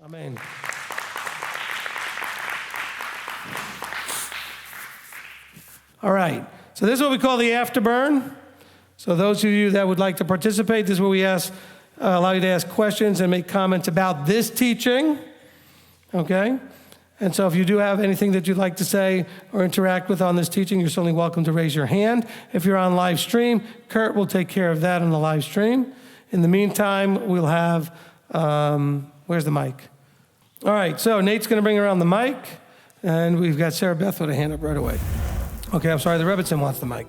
Amen. All right, so this is what we call the Afterburn. So those of you that would like to participate, this is where we allow you to ask questions and make comments about this teaching, okay? And so if you do have anything that you'd like to say or interact with on this teaching, you're certainly welcome to raise your hand. If you're on live stream, Kurt will take care of that on the live stream. In the meantime, we'll have, where's the mic? All right, so Nate's gonna bring around the mic, and we've got Sarah Beth with a hand up right away. Okay, I'm sorry, the Rebbitzin wants the mic.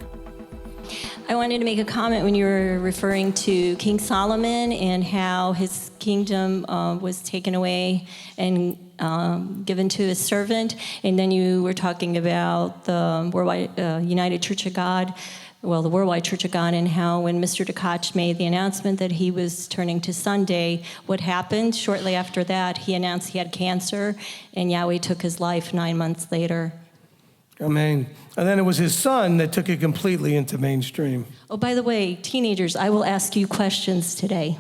I wanted to make a comment when you were referring to King Solomon and how his kingdom was taken away and given to his servant. And then you were talking about the Worldwide United Church of God, well, the Worldwide Church of God, and how when Mr. Tkach made the announcement that he was turning to Sunday, what happened shortly after that, he announced he had cancer, and Yahweh took his life 9 months later. Amen. And then it was his son that took it completely into mainstream. Oh, by the way, teenagers, I will ask you questions today.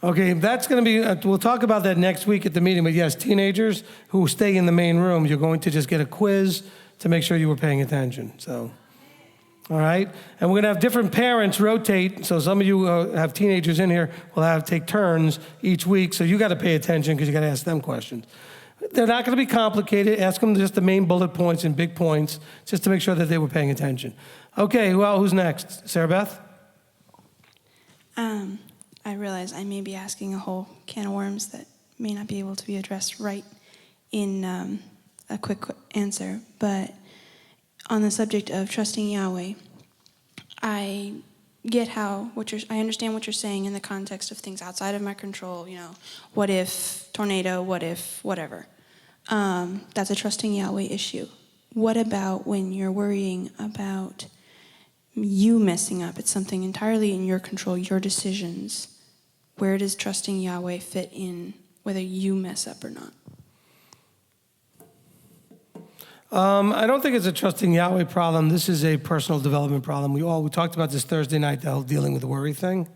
Okay, that's going to be, we'll talk about that next week at the meeting, but yes, teenagers who stay in the main room, you're going to just get a quiz to make sure you were paying attention, so. All right, and we're going to have different parents rotate, so some of you have teenagers in here, will take turns each week, so you got to pay attention because you got to ask them questions. They're not going to be complicated. Ask them just the main bullet points and big points, just to make sure that they were paying attention. Okay, well, who's next? Sarah Beth? I realize I may be asking a whole can of worms that may not be able to be addressed right in a quick answer, but on the subject of trusting Yahweh, I get I understand what you're saying in the context of things outside of my control, what if tornado, what if whatever. That's a trusting Yahweh issue. What about when you're worrying about you messing up? It's something entirely in your control, your decisions. Where does trusting Yahweh fit in, whether you mess up or not? I don't think it's a trusting Yahweh problem. This is a personal development problem. We talked about this Thursday night, the whole dealing with the worry thing.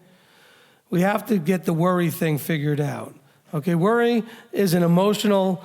We have to get the worry thing figured out. Okay, worry is an emotional,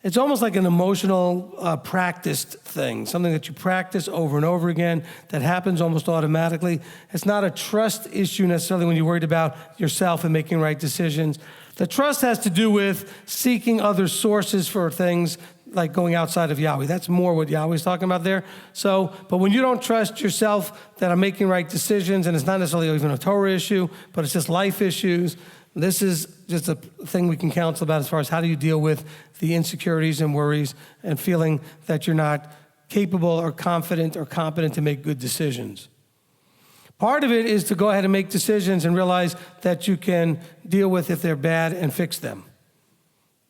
it's almost like an emotional practiced thing, something that you practice over and over again that happens almost automatically. It's not a trust issue necessarily when you're worried about yourself and making right decisions. The trust has to do with seeking other sources for things like going outside of Yahweh. That's more what Yahweh's talking about there. So, but when you don't trust yourself that I'm making right decisions, and it's not necessarily even a Torah issue, but it's just life issues, this is just a thing we can counsel about as far as how do you deal with the insecurities and worries and feeling that you're not capable or confident or competent to make good decisions. Part of it is to go ahead and make decisions and realize that you can deal with if they're bad and fix them.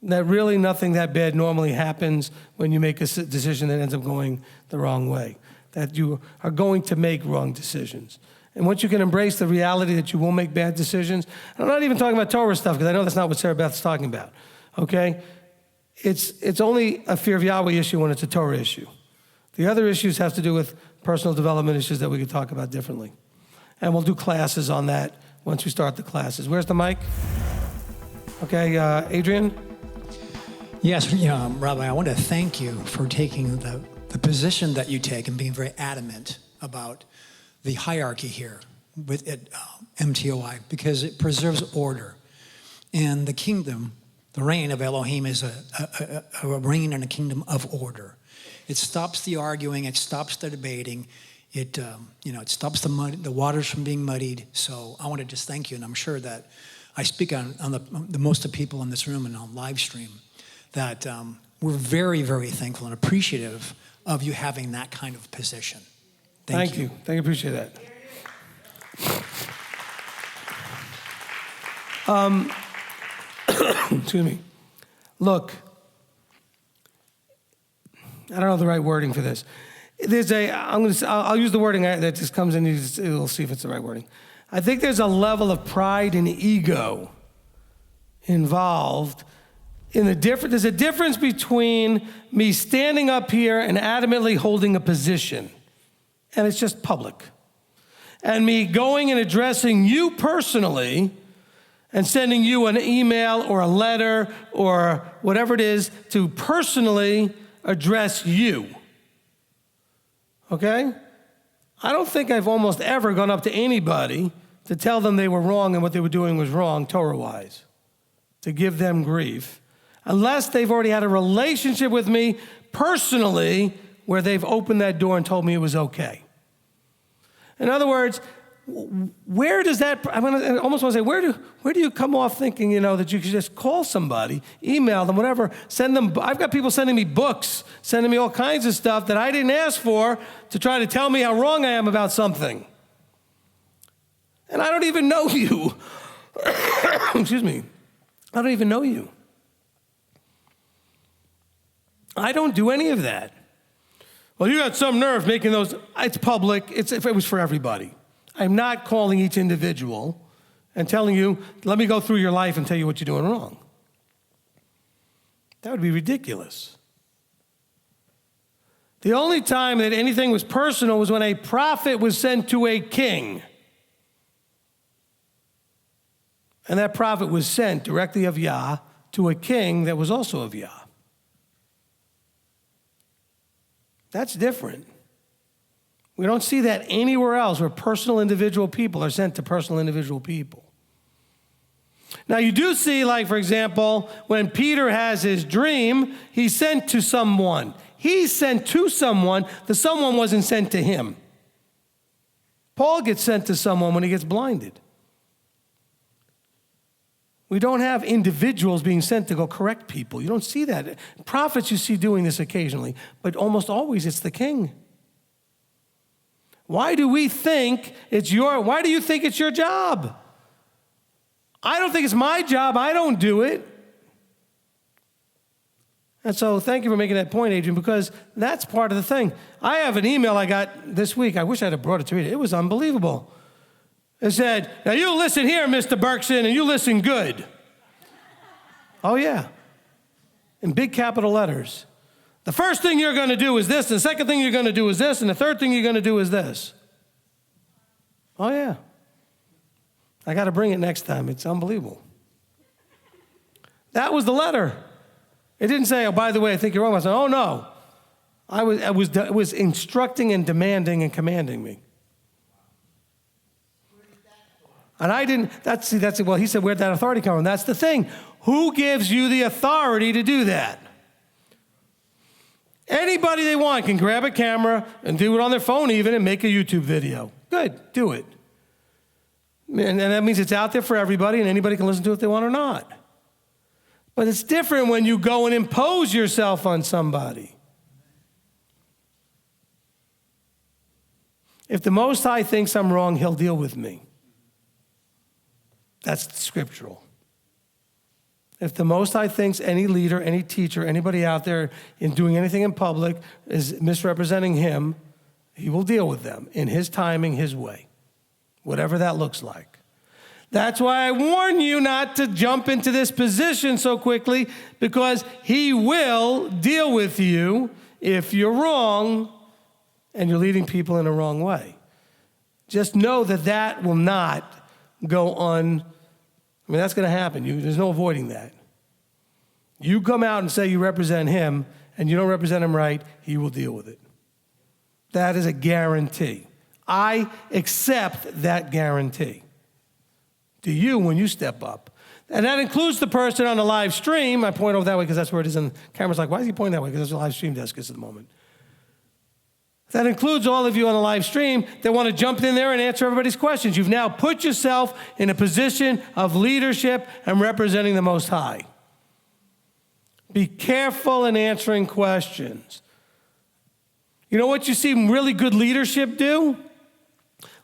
That really nothing that bad normally happens when you make a decision that ends up going the wrong way. That you are going to make wrong decisions. And once you can embrace the reality that you will make bad decisions, I'm not even talking about Torah stuff because I know that's not what Sarah Beth's talking about, okay? It's only a fear of Yahweh issue when it's a Torah issue. The other issues have to do with personal development issues that we could talk about differently. And we'll do classes on that once we start the classes. Where's the mic? Okay, Adrian? Yes, Rabbi, I want to thank you for taking the position that you take and being very adamant about the hierarchy here with MTOI because it preserves order. And the kingdom, the reign of Elohim is a reign and a kingdom of order. It stops the arguing, it stops the debating, it stops the waters from being muddied. So I want to just thank you, and I'm sure that I speak on the most of people in this room and on live stream, that we're very, very thankful and appreciative of you having that kind of position. Thank you. Thank you, appreciate that. Excuse me. Look, I don't know the right wording for this. I'll use the wording that just comes in, we'll see if it's the right wording. I think there's a level of pride and ego involved in there's a difference between me standing up here and adamantly holding a position, and it's just public, and me going and addressing you personally and sending you an email or a letter or whatever it is to personally address you. Okay? I don't think I've almost ever gone up to anybody to tell them they were wrong and what they were doing was wrong, Torah-wise, to give them grief, unless they've already had a relationship with me personally where they've opened that door and told me it was okay. In other words, where does that, I almost want to say, where do you come off thinking, that you could just call somebody, email them, whatever, send them, I've got people sending me books, sending me all kinds of stuff that I didn't ask for to try to tell me how wrong I am about something. And I don't even know you. Excuse me. I don't even know you. I don't do any of that. Well, you got some nerve making those, it's public, if it was for everybody. I'm not calling each individual and telling you, let me go through your life and tell you what you're doing wrong. That would be ridiculous. The only time that anything was personal was when a prophet was sent to a king. And that prophet was sent directly of Yah to a king that was also of Yah. That's different. We don't see that anywhere else where personal individual people are sent to personal individual people. Now you do see, like for example, when Peter has his dream, he's sent to someone. He's sent to someone, the someone wasn't sent to him. Paul gets sent to someone when he gets blinded. We don't have individuals being sent to go correct people. You don't see that. Prophets you see doing this occasionally, but almost always it's the king. Why do we think why do you think it's your job? I don't think it's my job. I don't do it. And so thank you for making that point, Adrian, because that's part of the thing. I have an email I got this week. I wish I'd have brought it to read it. It was unbelievable. It said, now you listen here, Mr. Berkson, and you listen good. Oh, yeah. In big capital letters. The first thing you're going to do is this, and the second thing you're going to do is this, and the third thing you're going to do is this. Oh, yeah. I got to bring it next time. It's unbelievable. That was the letter. It didn't say, oh, by the way, I think you're wrong. I said, oh, no. It was instructing and demanding and commanding me. And I didn't, well, he said, where'd that authority come from? That's the thing. Who gives you the authority to do that? Anybody they want can grab a camera and do it on their phone even and make a YouTube video. Good, do it. And that means it's out there for everybody and anybody can listen to it if they want or not. But it's different when you go and impose yourself on somebody. If the Most High thinks I'm wrong, he'll deal with me. That's scriptural. If the Most High thinks any leader, any teacher, anybody out there in doing anything in public is misrepresenting him, he will deal with them in his timing, his way, whatever that looks like. That's why I warn you not to jump into this position so quickly, because he will deal with you if you're wrong and you're leading people in a wrong way. Just know that that will not go on. I mean, that's going to happen. There's no avoiding that. You come out and say you represent him, and you don't represent him right, he will deal with it. That is a guarantee. I accept that guarantee. Do you when you step up? And that includes the person on the live stream. I point over that way because that's where it is, and the camera's like, why is he pointing that way? Because that's where the live stream desk is at the moment. That includes all of you on the live stream that want to jump in there and answer everybody's questions. You've now put yourself in a position of leadership and representing the Most High. Be careful in answering questions. You know what you see really good leadership do?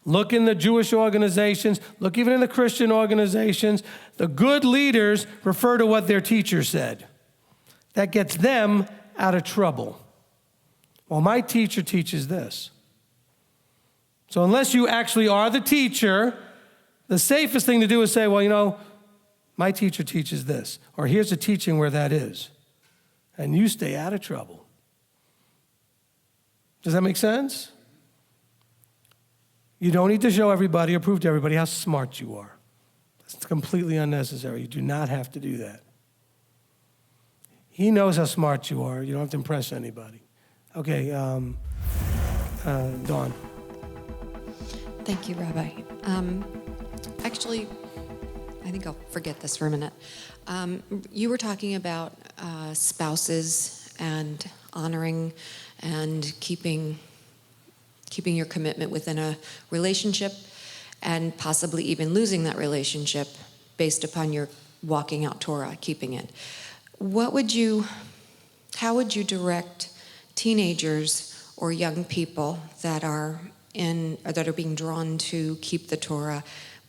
Look in the Jewish organizations, look even in the Christian organizations. The good leaders refer to what their teacher said. That gets them out of trouble. Well, my teacher teaches this. So unless you actually are the teacher, the safest thing to do is say, well, my teacher teaches this, or here's a teaching where that is. And you stay out of trouble. Does that make sense? You don't need to show everybody or prove to everybody how smart you are. It's completely unnecessary. You do not have to do that. He knows how smart you are. You don't have to impress anybody. Okay, Dawn. Thank you, Rabbi. Actually, I think I'll forget this for a minute. You were talking about spouses and honoring and keeping your commitment within a relationship and possibly even losing that relationship based upon your walking out Torah, keeping it. How would you direct teenagers or young people that are being drawn to keep the Torah,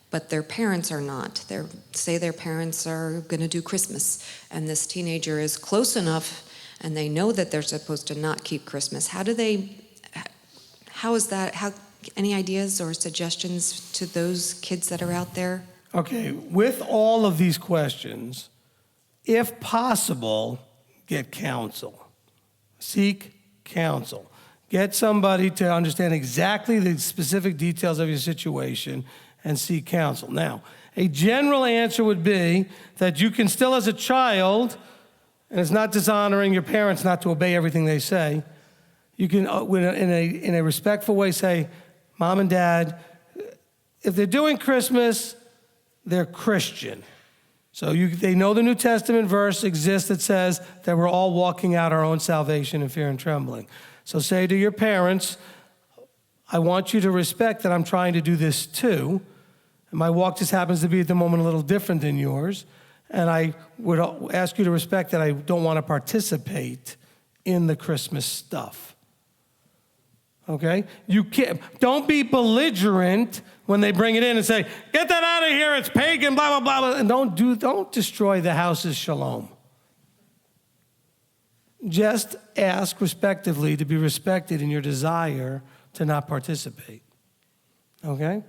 but their parents are not? Say their parents are going to do Christmas, and this teenager is close enough, and they know that they're supposed to not keep Christmas. Any ideas or suggestions to those kids that are out there? Okay, with all of these questions, if possible, get counsel. Seek counsel. Get somebody to understand exactly the specific details of your situation and seek counsel. Now, a general answer would be that you can still, as a child, and it's not dishonoring your parents not to obey everything they say, you can, in a respectful way, say, Mom and Dad, if they're doing Christmas, they're Christian. So they know the New Testament verse exists that says that we're all walking out our own salvation in fear and trembling. So say to your parents, I want you to respect that I'm trying to do this too. And my walk just happens to be at the moment a little different than yours. And I would ask you to respect that I don't want to participate in the Christmas stuff. Okay? Don't be belligerent when they bring it in and say, get that out of here, it's pagan, blah, blah, blah. And don't destroy the house's shalom. Just ask respectively to be respected in your desire to not participate. Okay?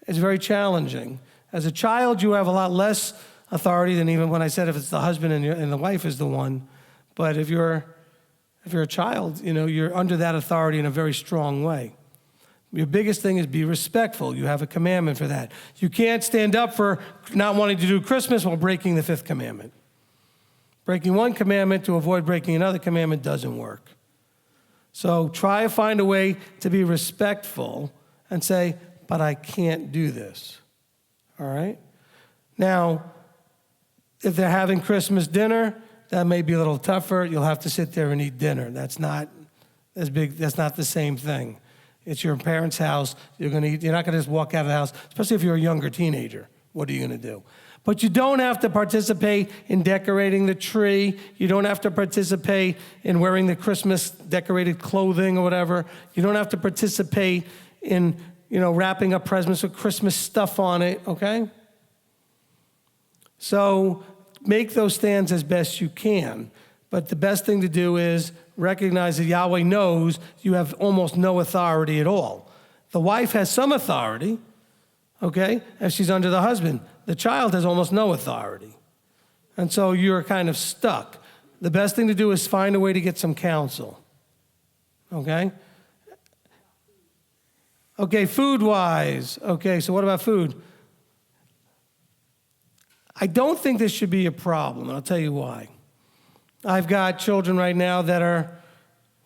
It's very challenging. As a child, you have a lot less authority than even when I said if it's the husband and the wife is the one. But if you're a child, you're under that authority in a very strong way. Your biggest thing is be respectful. You have a commandment for that. You can't stand up for not wanting to do Christmas while breaking the fifth commandment. Breaking one commandment to avoid breaking another commandment doesn't work. So try to find a way to be respectful and say, but I can't do this. All right? Now, if they're having Christmas dinner, that may be a little tougher. You'll have to sit there and eat dinner. That's not as big. That's not the same thing. It's your parents' house. You're not going to just walk out of the house, especially if you're a younger teenager. What are you going to do? But you don't have to participate in decorating the tree. You don't have to participate in wearing the Christmas decorated clothing or whatever. You don't have to participate in, wrapping up presents with Christmas stuff on it, okay? So make those stands as best you can. But the best thing to do is recognize that Yahweh knows you have almost no authority at all. The wife has some authority, okay, if she's under the husband. The child has almost no authority. And so you're kind of stuck. The best thing to do is find a way to get some counsel, okay? Okay, food-wise. Okay, so what about food? I don't think this should be a problem, and I'll tell you why. I've got children right now that are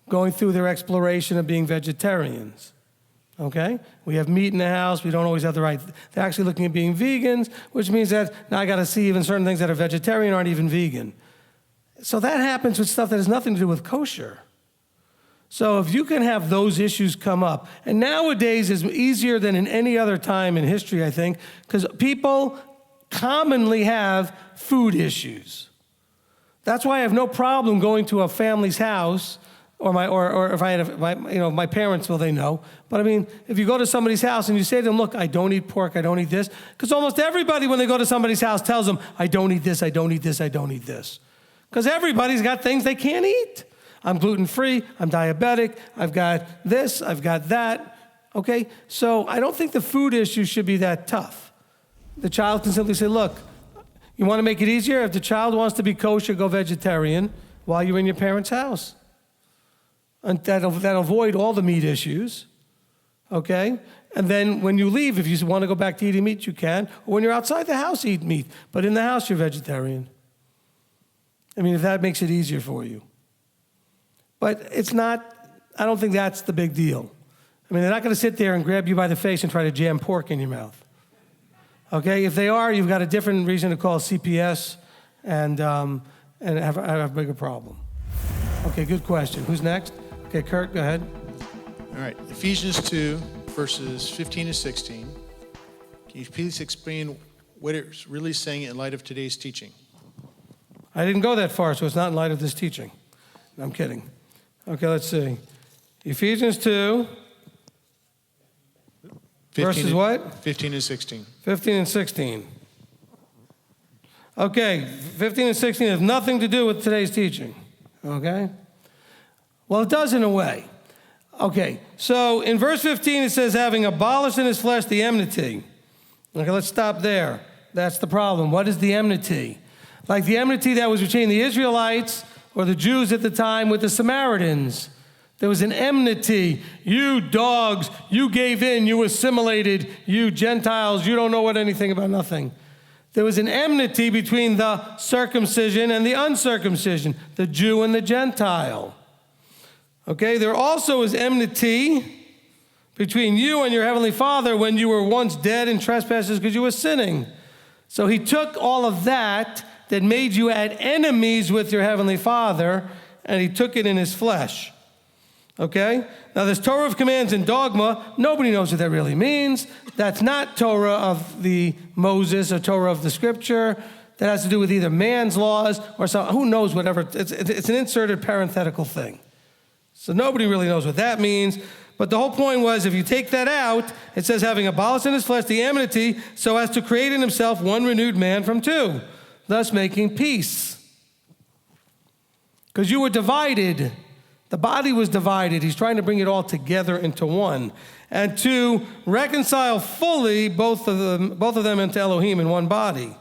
going through their exploration of being vegetarians, okay? We have meat in the house. We don't always have the right. They're actually looking at being vegans, which means that now I got to see even certain things that are vegetarian aren't even vegan. So that happens with stuff that has nothing to do with kosher. So if you can have those issues come up, and nowadays is easier than in any other time in history, I think, because people commonly have food issues. That's why I have no problem going to a family's house, or if I had my parents, well, they know. But I mean, if you go to somebody's house and you say to them, look, I don't eat pork, I don't eat this, because almost everybody when they go to somebody's house tells them, I don't eat this, I don't eat this, I don't eat this. Because everybody's got things they can't eat. I'm gluten-free, I'm diabetic, I've got this, I've got that, okay? So I don't think the food issue should be that tough. The child can simply say, look, you want to make it easier? If the child wants to be kosher, go vegetarian while you're in your parents' house. And that'll avoid all the meat issues, okay? And then when you leave, if you want to go back to eating meat, you can. Or when you're outside the house, eat meat. But in the house, you're vegetarian. I mean, if that makes it easier for you. But it's not, I don't think that's the big deal. I mean, they're not going to sit there and grab you by the face and try to jam pork in your mouth. Okay? If they are, you've got a different reason to call CPS and have a bigger problem. Okay, good question. Who's next? Okay, Kurt, go ahead. All right, Ephesians 2, verses 15 to 16. Can you please explain what it's really saying in light of today's teaching? I didn't go that far, so it's not in light of this teaching. No, I'm kidding. Okay, let's see. Ephesians 2, verses what? 15 and 16. 15 and 16. Okay, 15 and 16 have nothing to do with today's teaching. Okay? Well, it does in a way. Okay, so in verse 15 it says, having abolished in his flesh the enmity. Okay, let's stop there. That's the problem. What is the enmity? Like the enmity that was between the Israelites or the Jews at the time with the Samaritans. There was an enmity. You dogs, you gave in, you assimilated, you Gentiles, you don't know what anything about nothing. There was an enmity between the circumcision and the uncircumcision, the Jew and the Gentile. Okay, there also is enmity between you and your heavenly Father when you were once dead in trespasses because you were sinning. So he took all of that made you at enemies with your heavenly Father, and he took it in his flesh. Okay? Now, this Torah of commands and dogma, nobody knows what that really means. That's not Torah of the Moses or Torah of the Scripture. That has to do with either man's laws or some, who knows, whatever. It's an inserted parenthetical thing. So nobody really knows what that means. But the whole point was, if you take that out, it says, having abolished in his flesh the enmity, so as to create in himself one renewed man from two, thus making peace. Because you were divided. The body was divided. He's trying to bring it all together into one. And to reconcile fully both of them into Elohim in one body.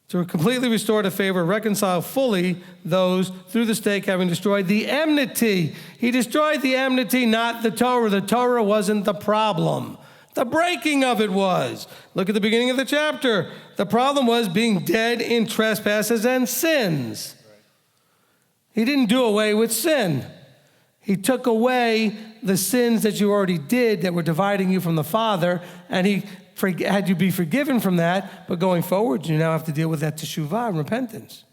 To completely restore to favor, reconcile fully those through the stake, having destroyed the enmity. He destroyed the enmity, not the Torah. The Torah wasn't the problem. The breaking of it was. Look at the beginning of the chapter. The problem was being dead in trespasses and sins. He didn't do away with sin. He took away the sins that you already did that were dividing you from the Father, and he had you be forgiven from that, but going forward, you now have to deal with that teshuvah and repentance.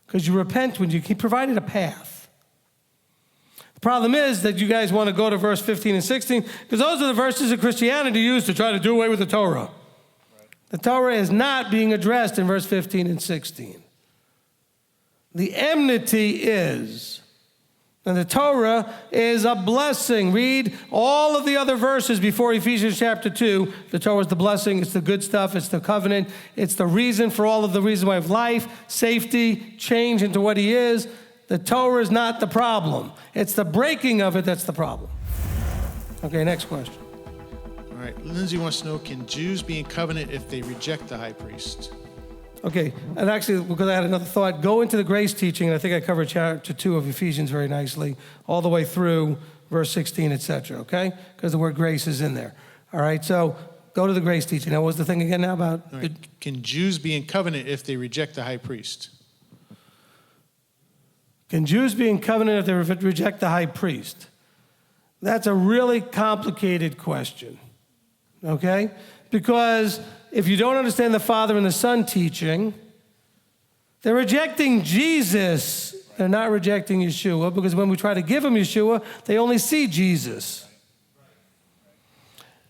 Because you repent when he provided a path. The problem is that you guys want to go to verse 15 and 16, because those are the verses that Christianity used to try to do away with the Torah. The Torah is not being addressed in verse 15 and 16. The enmity is. And the Torah is a blessing. Read all of the other verses before Ephesians chapter 2. The Torah is the blessing. It's the good stuff. It's the covenant. It's the reason for all of the reason why of life, safety, change into what he is. The Torah is not the problem. It's the breaking of it that's the problem. Okay, next question. All right, Lindsay wants to know, can Jews be in covenant if they reject the high priest? Okay, and actually, because I had another thought, go into the grace teaching, and I think I covered chapter 2 of Ephesians very nicely, all the way through verse 16, etc., okay? Because the word grace is in there. All right, so go to the grace teaching. Now, what was the thing again now about? All right. Can Jews be in covenant if they reject the high priest? Can Jews be in covenant if they reject the high priest? That's a really complicated question, okay? Because if you don't understand the Father and the Son teaching, they're rejecting Jesus. They're not rejecting Yeshua, because when we try to give them Yeshua, they only see Jesus.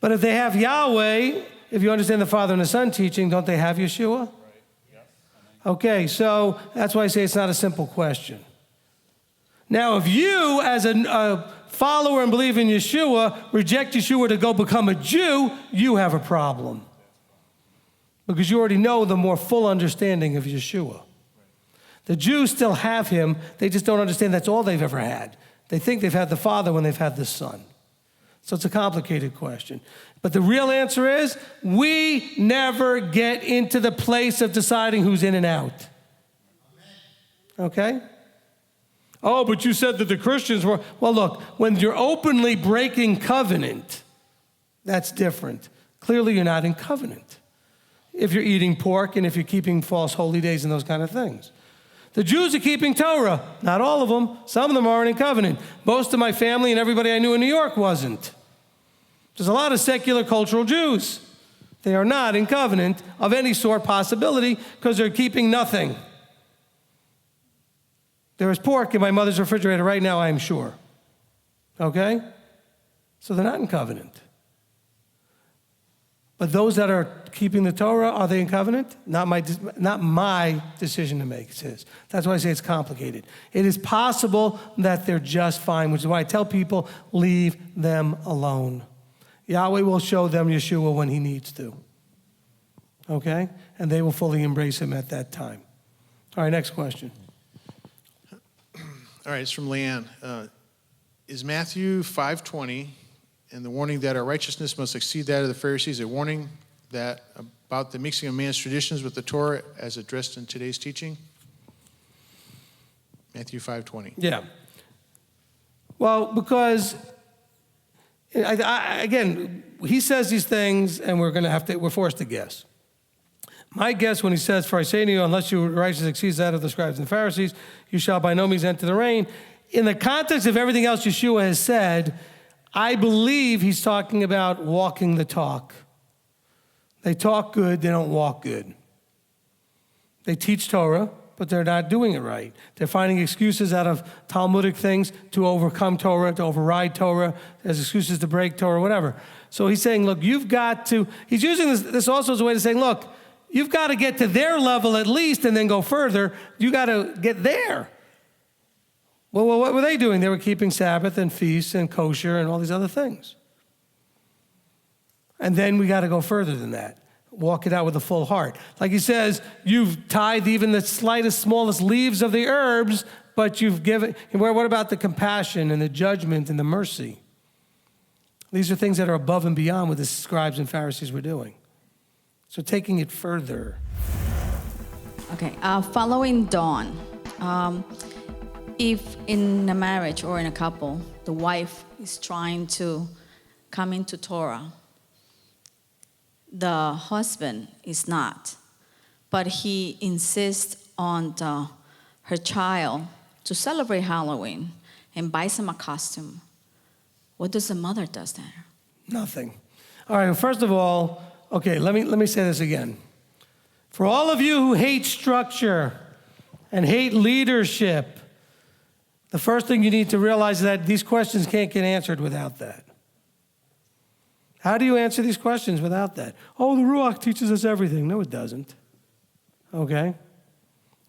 But if they have Yahweh, if you understand the Father and the Son teaching, don't they have Yeshua? Okay, so that's why I say it's not a simple question. Now, if you, as a follower and believer in Yeshua, reject Yeshua to go become a Jew, you have a problem. Because you already know the more full understanding of Yeshua. The Jews still have him. They just don't understand that's all they've ever had. They think they've had the Father when they've had the Son. So it's a complicated question. But the real answer is, we never get into the place of deciding who's in and out. Okay? Oh, but you said that the Christians were. Well, look, when you're openly breaking covenant, that's different. Clearly, you're not in covenant. If you're eating pork and if you're keeping false holy days and those kind of things. The Jews are keeping Torah. Not all of them. Some of them aren't in covenant. Most of my family and everybody I knew in New York wasn't. There's a lot of secular cultural Jews. They are not in covenant of any sort possibility because they're keeping nothing. There is pork in my mother's refrigerator right now, I am sure. Okay? So they're not in covenant. But those that are keeping the Torah, are they in covenant? Not my decision to make, it says. That's why I say it's complicated. It is possible that they're just fine, which is why I tell people, leave them alone. Yahweh will show them Yeshua when he needs to. Okay? And they will fully embrace him at that time. All right, next question. All right, it's from Leanne. Is Matthew 5:20 and the warning that our righteousness must exceed that of the Pharisees a warning that about the mixing of man's traditions with the Torah as addressed in today's teaching? Matthew 5:20. Yeah. Well, because again, he says these things, and we're forced to guess. My guess when he says, "For I say to you, unless your righteousness exceeds that of the scribes and Pharisees, you shall by no means enter the reign." In the context of everything else Yeshua has said, I believe he's talking about walking the talk. They talk good, they don't walk good. They teach Torah, but they're not doing it right. They're finding excuses out of Talmudic things to overcome Torah, to override Torah, as excuses to break Torah, whatever. So he's saying, look, you've got to, he's using this also as a way to say, look, you've got to get to their level at least and then go further. You got to get there. Well, what were they doing? They were keeping Sabbath and feasts and kosher and all these other things. And then we got to go further than that. Walk it out with a full heart. Like he says, you've tithed even the slightest, smallest leaves of the herbs, but you've given, what about the compassion and the judgment and the mercy? These are things that are above and beyond what the scribes and Pharisees were doing. So taking it further. Okay, following Dawn. If in a marriage or in a couple, the wife is trying to come into Torah, the husband is not, but he insists on her child to celebrate Halloween and buys him a costume, what does the mother do there? Nothing. All right, first of all, okay, let me say this again. For all of you who hate structure and hate leadership, the first thing you need to realize is that these questions can't get answered without that. How do you answer these questions without that? Oh, the Ruach teaches us everything. No, it doesn't. Okay?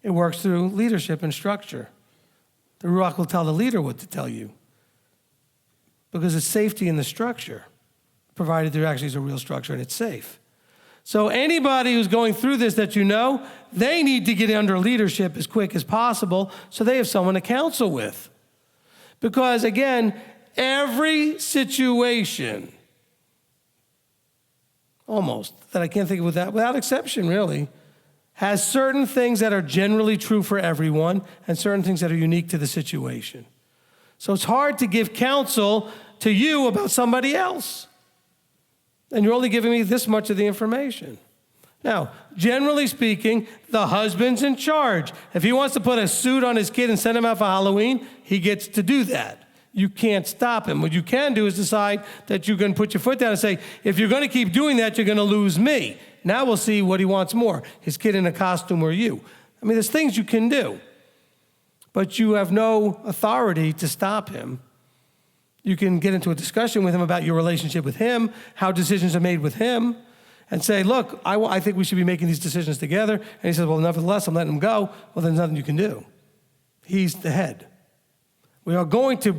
It works through leadership and structure. The Ruach will tell the leader what to tell you because it's safety in the structure, provided there actually is a real structure and it's safe. So anybody who's going through this that you know, they need to get under leadership as quick as possible so they have someone to counsel with. Because again, every situation, almost, that I can't think of without exception really, has certain things that are generally true for everyone and certain things that are unique to the situation. So it's hard to give counsel to you about somebody else. And you're only giving me this much of the information. Now, generally speaking, the husband's in charge. If he wants to put a suit on his kid and send him out for Halloween, he gets to do that. You can't stop him. What you can do is decide that you can put your foot down and say, if you're going to keep doing that, you're going to lose me. Now we'll see what he wants more, his kid in a costume or you. I mean, there's things you can do. But you have no authority to stop him. You can get into a discussion with him about your relationship with him, how decisions are made with him, and say, look, I think we should be making these decisions together. And he says, well, nevertheless, I'm letting him go. Well, there's nothing you can do. He's the head. We are going to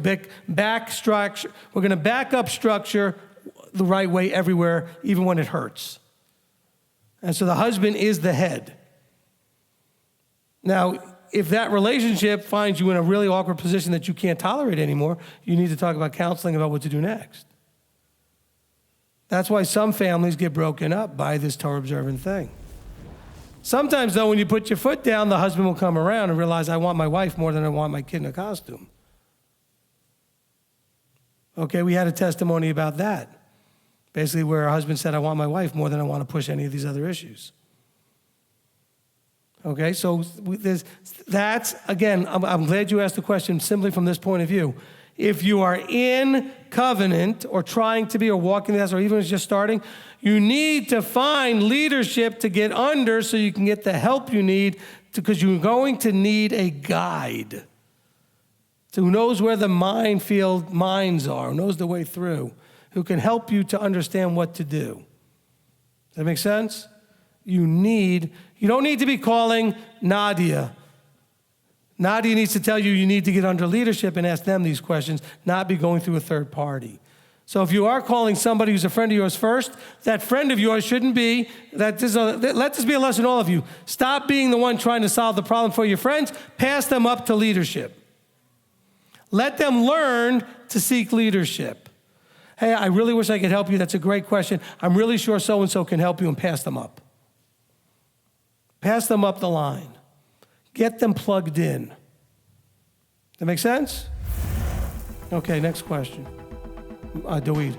back structure. We're going to back up structure the right way everywhere, even when it hurts. And so the husband is the head. Now, if that relationship finds you in a really awkward position that you can't tolerate anymore, you need to talk about counseling about what to do next. That's why some families get broken up by this Torah observant thing. Sometimes, though, when you put your foot down, the husband will come around and realize, I want my wife more than I want my kid in a costume. Okay, we had a testimony about that. Basically, where a husband said, I want my wife more than I want to push any of these other issues. Okay, so that's, again, I'm glad you asked the question simply from this point of view. If you are in covenant or trying to be or walking this or even just starting, you need to find leadership to get under so you can get the help you need because you're going to need a guide who knows where the minefield mines are, who knows the way through, who can help you to understand what to do. Does that make sense? You don't need to be calling Nadia. Nadia needs to tell you need to get under leadership and ask them these questions, not be going through a third party. So if you are calling somebody who's a friend of yours first, that friend of yours shouldn't be, let this be a lesson to all of you. Stop being the one trying to solve the problem for your friends. Pass them up to leadership. Let them learn to seek leadership. Hey, I really wish I could help you. That's a great question. I'm really sure so-and-so can help you, and pass them up. Pass them up the line. Get them plugged in. That make sense? Okay, next question. Daweed.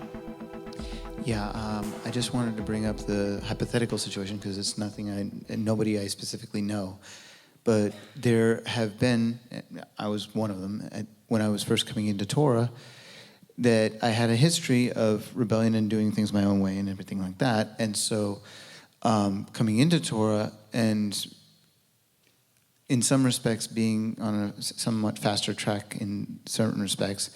Yeah, I just wanted to bring up the hypothetical situation because it's nobody I specifically know. But there have been, I was one of them, when I was first coming into Torah, that I had a history of rebellion and doing things my own way and everything like that. And so coming into Torah and in some respects being on a somewhat faster track in certain respects,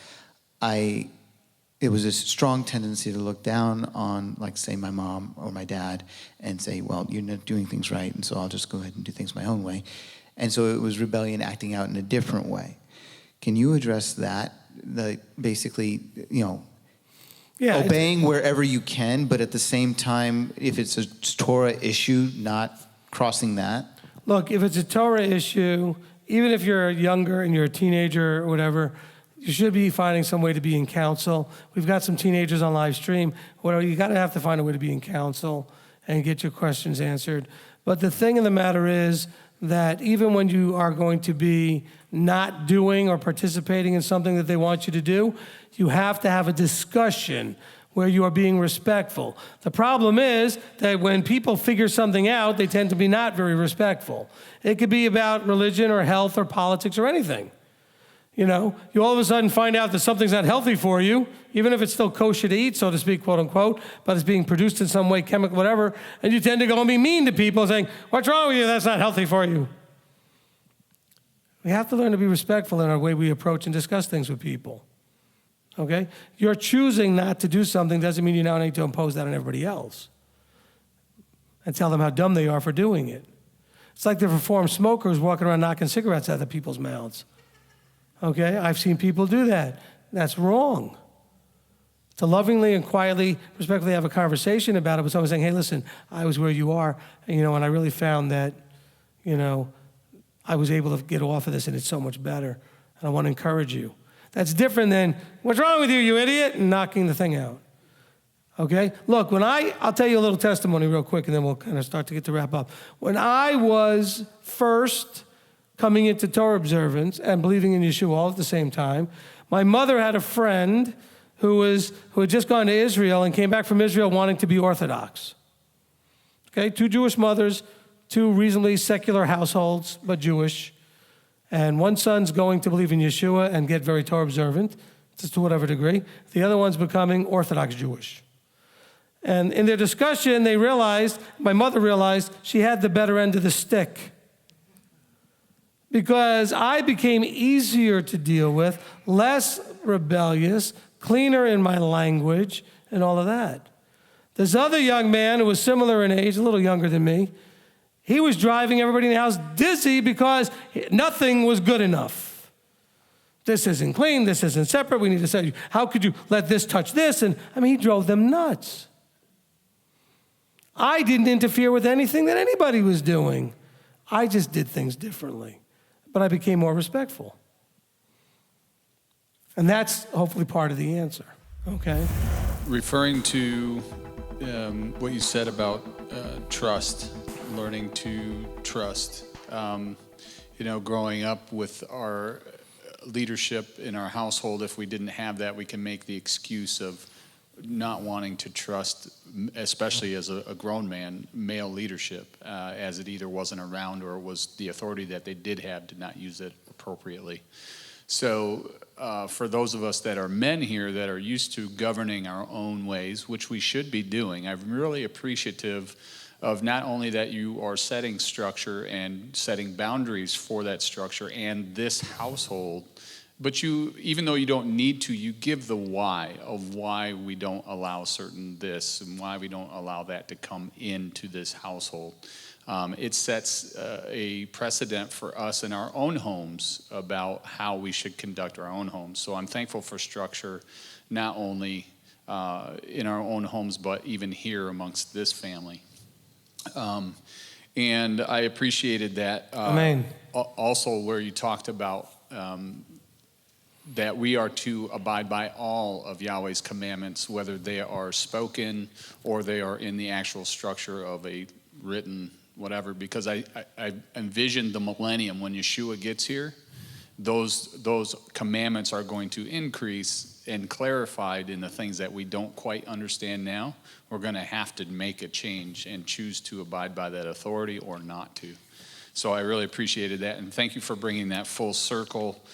it was a strong tendency to look down on, like, say, my mom or my dad and say, well, you're not doing things right, and so I'll just go ahead and do things my own way. And so it was rebellion acting out in a different way. Can you address that? Basically, obeying wherever you can, but at the same time, if it's a Torah issue, not crossing that? Look, if it's a Torah issue, even if you're younger and you're a teenager or whatever, you should be finding some way to be in counsel. We've got some teenagers on live stream. You got to have to find a way to be in counsel and get your questions answered. But the thing of the matter is that even when you are going to be not doing or participating in something that they want you to do, you have to have a discussion where you are being respectful. The problem is that when people figure something out, they tend to be not very respectful. It could be about religion or health or politics or anything. You all of a sudden find out that something's not healthy for you, even if it's still kosher to eat, so to speak, quote unquote, but it's being produced in some way, chemical, whatever, and you tend to go and be mean to people saying, what's wrong with you? That's not healthy for you. We have to learn to be respectful in our way we approach and discuss things with people. Okay? You're choosing not to do something doesn't mean you now need to impose that on everybody else and tell them how dumb they are for doing it. It's like the reformed smokers walking around knocking cigarettes out of people's mouths. Okay? I've seen people do that. That's wrong. To lovingly and quietly, respectfully have a conversation about it with someone saying, hey, listen, I was where you are, and I really found that, I was able to get off of this and it's so much better, and I want to encourage you. That's different than, what's wrong with you, you idiot, and knocking the thing out. Okay? Look, I'll tell you a little testimony real quick, and then we'll kind of start to get to wrap up. When I was first coming into Torah observance and believing in Yeshua all at the same time, my mother had a friend who had just gone to Israel and came back from Israel wanting to be Orthodox. Okay? 2 Jewish mothers, 2 reasonably secular households, but Jewish. And one son's going to believe in Yeshua and get very Torah observant, just to whatever degree. The other one's becoming Orthodox Jewish. And in their discussion, my mother realized she had the better end of the stick. Because I became easier to deal with, less rebellious, cleaner in my language, and all of that. This other young man who was similar in age, a little younger than me, he was driving everybody in the house dizzy because nothing was good enough. This isn't clean, this isn't separate, we need to say, how could you let this touch this? And he drove them nuts. I didn't interfere with anything that anybody was doing. I just did things differently. But I became more respectful. And that's hopefully part of the answer, okay? Referring to what you said about trust, learning to trust. Growing up with our leadership in our household, if we didn't have that, we can make the excuse of not wanting to trust, especially as a grown man, male leadership, as it either wasn't around or was the authority that they did have did not use it appropriately. So for those of us that are men here that are used to governing our own ways, which we should be doing, I'm really appreciative of not only that you are setting structure and setting boundaries for that structure and this household, but you, even though you don't need to, you give the why of why we don't allow certain this and why we don't allow that to come into this household. It sets a precedent for us in our own homes about how we should conduct our own homes. So I'm thankful for structure, not only in our own homes, but even here amongst this family. And I appreciated that. Amen. Also, where you talked about that we are to abide by all of Yahweh's commandments, whether they are spoken or they are in the actual structure of a written whatever, because I envision the millennium when Yeshua gets here, those commandments are going to increase and clarified in the things that we don't quite understand now. We're going to have to make a change and choose to abide by that authority or not to. So I really appreciated that, and thank you for bringing that full circle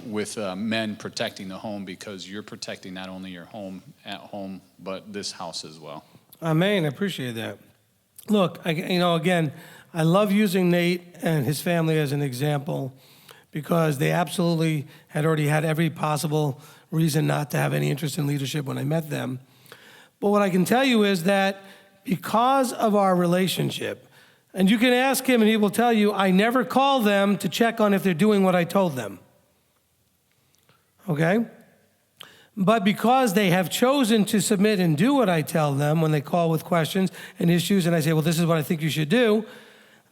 with men protecting the home, because you're protecting not only your home at home, but this house as well. Amen. I appreciate that. Look, again, I love using Nate and his family as an example, because they absolutely had already had every possible reason not to have any interest in leadership when I met them. But what I can tell you is that because of our relationship, and you can ask him and he will tell you, I never call them to check on if they're doing what I told them. Okay? But because they have chosen to submit and do what I tell them when they call with questions and issues, and I say, well, this is what I think you should do,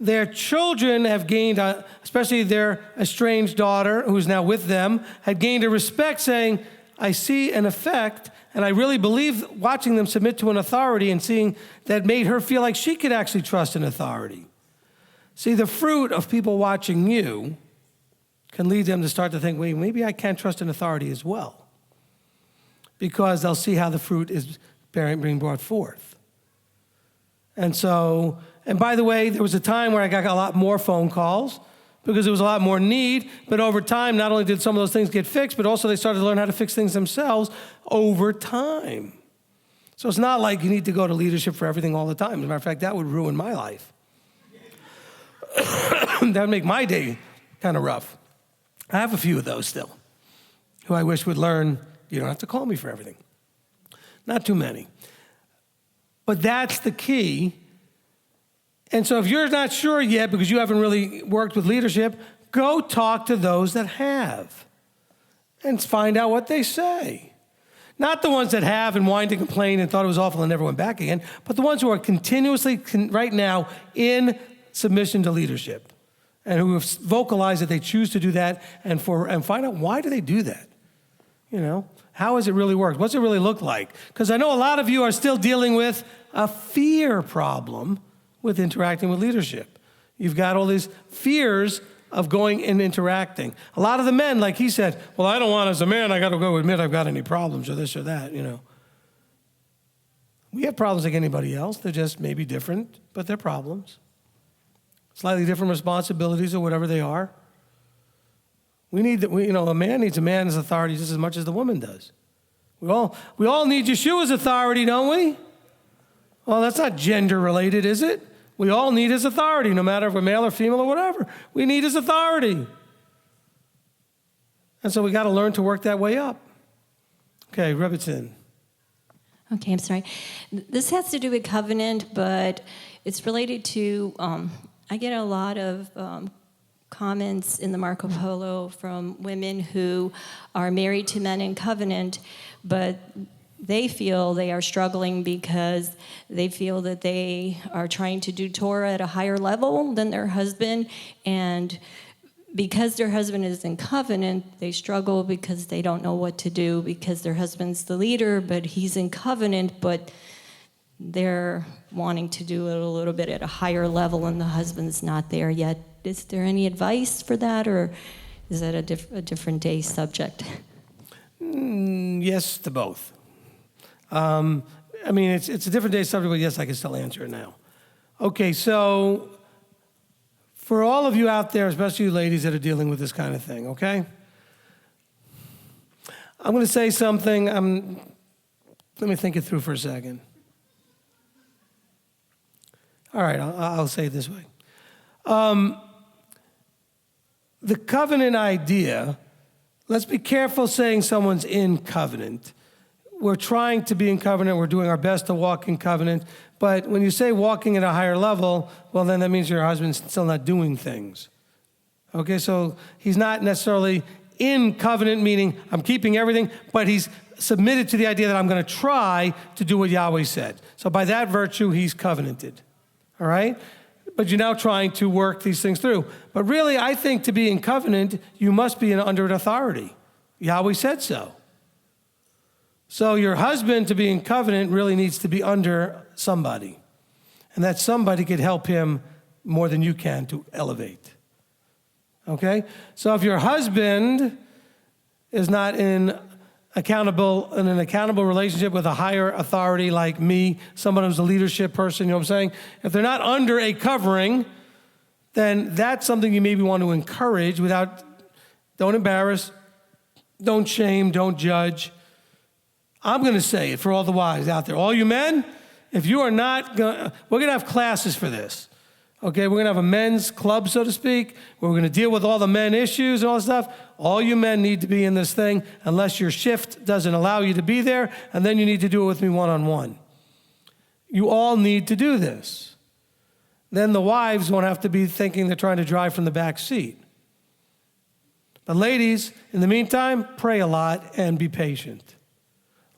their children have gained, especially their estranged daughter, who's now with them, had gained a respect, saying, I see an effect, and I really believe watching them submit to an authority and seeing that made her feel like she could actually trust an authority. See, the fruit of people watching you can lead them to start to think, wait, maybe I can trust an authority as well, because they'll see how the fruit is being brought forth. And so, and by the way, there was a time where I got a lot more phone calls because there was a lot more need, but over time, not only did some of those things get fixed, but also they started to learn how to fix things themselves over time. So it's not like you need to go to leadership for everything all the time. As a matter of fact, that would ruin my life. That would make my day kind of rough. I have a few of those still, who I wish would learn, you don't have to call me for everything. Not too many. But that's the key. And so if you're not sure yet because you haven't really worked with leadership, go talk to those that have and find out what they say. Not the ones that have and whined and complained and thought it was awful and never went back again, but the ones who are continuously right now in submission to leadership and who have vocalized that they choose to do that, and find out, why do they do that? How has it really worked? What's it really look like? Because I know a lot of you are still dealing with a fear problem with interacting with leadership. You've got all these fears of going and interacting. A lot of the men, like he said, well, I don't want, as a man, I got to go admit I've got any problems or this or that, We have problems like anybody else. They're just maybe different, but they're problems. Slightly different responsibilities or whatever they are. A man needs a man's authority just as much as the woman does. We all need Yeshua's authority, don't we? Well, that's not gender related, is it? We all need his authority, no matter if we're male or female or whatever. We need his authority. And so we got to learn to work that way up. Okay, Rebbitzin. Okay, I'm sorry. This has to do with covenant, but it's related to, I get a lot of comments in the Marco Polo from women who are married to men in covenant, but they feel they are struggling because they feel that they are trying to do Torah at a higher level than their husband, and because their husband is in covenant, they struggle because they don't know what to do, because their husband's the leader, but he's in covenant, but they're wanting to do it a little bit at a higher level and the husband's not there yet. Is there any advice for that, or is that a different day subject? Yes to both. I mean, it's a different day subject, but yes, I can still answer it now. Okay, so for all of you out there, especially you ladies that are dealing with this kind of thing, okay? I'm going to say something. Let me think it through for a second. All right, I'll say it this way. The covenant idea, let's be careful saying someone's in covenant. We're trying to be in covenant. We're doing our best to walk in covenant. But when you say walking at a higher level, well, then that means your husband's still not doing things. Okay, so he's not necessarily in covenant, meaning I'm keeping everything, but he's submitted to the idea that I'm going to try to do what Yahweh said. So by that virtue, he's covenanted. All right? But you're now trying to work these things through. But really, I think to be in covenant, you must be under an authority. Yahweh said so. So your husband, to be in covenant, really needs to be under somebody. And that somebody could help him more than you can to elevate. Okay? So if your husband is not in an accountable relationship with a higher authority like me, someone who's a leadership person, you know what I'm saying? If they're not under a covering, then that's something you maybe want to encourage don't embarrass, don't shame, don't judge. I'm going to say it for all the wives out there. All you men, if you are not we're going to have classes for this. Okay, we're going to have a men's club, so to speak, where we're going to deal with all the men issues and all that stuff. All you men need to be in this thing unless your shift doesn't allow you to be there, and then you need to do it with me one-on-one. You all need to do this. Then the wives won't have to be thinking they're trying to drive from the back seat. But ladies, in the meantime, pray a lot and be patient.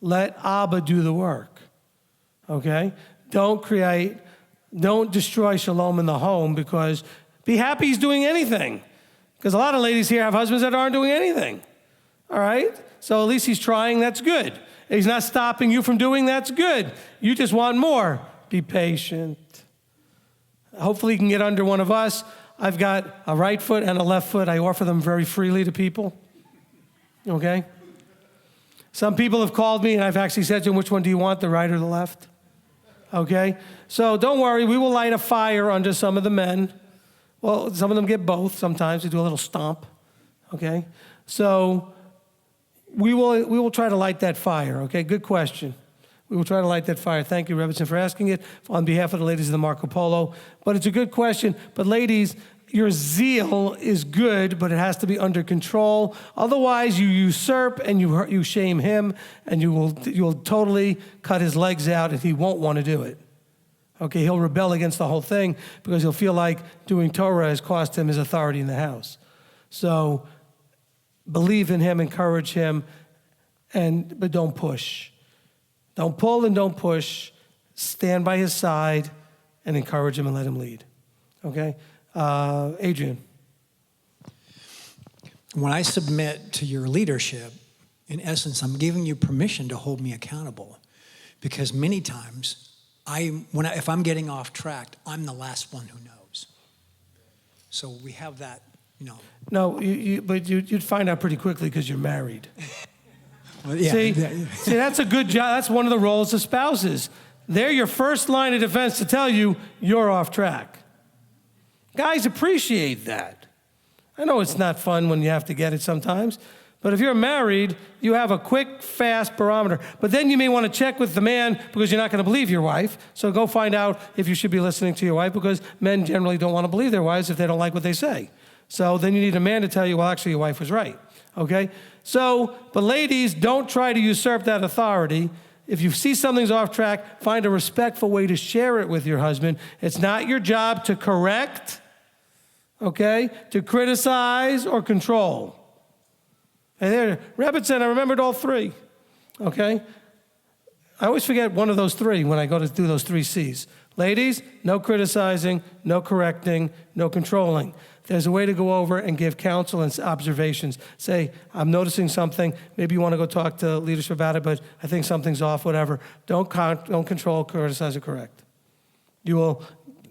Let Abba do the work, okay? Don't destroy shalom in the home, because be happy he's doing anything. Because a lot of ladies here have husbands that aren't doing anything, all right? So at least he's trying, that's good. He's not stopping you from doing, that's good. You just want more. Be patient. Hopefully you can get under one of us. I've got a right foot and a left foot. I offer them very freely to people, okay? Some people have called me and I've actually said to them, which one do you want, the right or the left? Okay? So don't worry, we will light a fire under some of the men. Well, some of them get both sometimes. They do a little stomp, okay? So we will try to light that fire, okay? Good question. We will try to light that fire. Thank you, Rabbi Berkson, for asking it on behalf of the ladies of the Marco Polo. But it's a good question. But ladies, your zeal is good, but it has to be under control. Otherwise, you usurp and you shame him, and you'll totally cut his legs out, and he won't want to do it. Okay, he'll rebel against the whole thing because he'll feel like doing Torah has cost him his authority in the house. So believe in him, encourage him, but don't push. Don't pull and don't push. Stand by his side and encourage him and let him lead. Okay? Adrian. When I submit to your leadership, in essence, I'm giving you permission to hold me accountable. Because many times, if I'm getting off track, I'm the last one who knows. So we have that, No, but you'd find out pretty quickly because you're married. Well, yeah. See, that's a good job. That's one of the roles of spouses. They're your first line of defense to tell you you're off track. Guys appreciate that. I know it's not fun when you have to get it sometimes, but if you're married, you have a quick, fast barometer. But then you may want to check with the man because you're not going to believe your wife. So go find out if you should be listening to your wife, because men generally don't want to believe their wives if they don't like what they say. So then you need a man to tell you, well, actually, your wife was right. Okay? So, but ladies, don't try to usurp that authority. If you see something's off track, find a respectful way to share it with your husband. It's not your job to correct, okay, to criticize or control. And there, Rabbi Berkson, I remembered all three, okay? I always forget one of those three when I go to do those 3 C's. Ladies, no criticizing, no correcting, no controlling. There's a way to go over and give counsel and observations. Say, I'm noticing something. Maybe you want to go talk to leadership about it, but I think something's off, whatever. Don't control, criticize, or correct. You will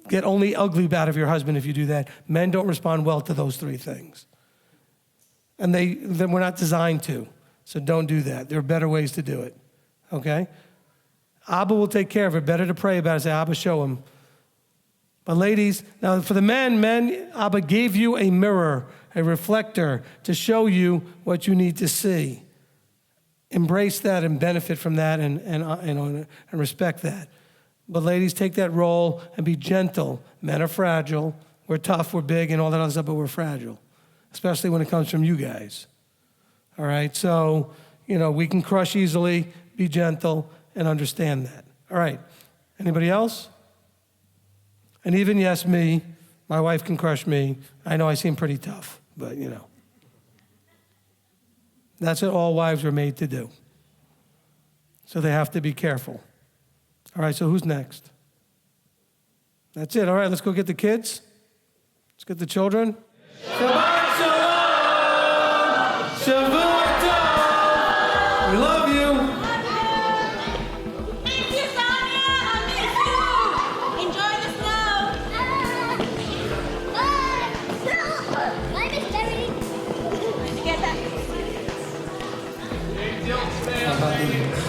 get only ugly out of your husband if you do that. Men don't respond well to those three things. And we're not designed to. So don't do that. There are better ways to do it. Okay? Abba will take care of it. Better to pray about it. Say, Abba, show him. But ladies, now for the men, Abba gave you a mirror, a reflector to show you what you need to see. Embrace that and benefit from that and respect that. But ladies, take that role and be gentle. Men are fragile. We're tough, we're big, and all that other stuff, but we're fragile, especially when it comes from you guys. All right? So, we can crush easily. Be gentle and understand that. All right. Anybody else? And even, yes, me. My wife can crush me. I know I seem pretty tough, but, That's what all wives are made to do. So they have to be careful. All right, so who's next? That's it. All right, let's go get the kids. Let's get the children. Shabbat Shalom! Shavua Tov! We love you. Thank you, Sonia. I miss you. Enjoy the snow. I miss Jerry. Together. How about you?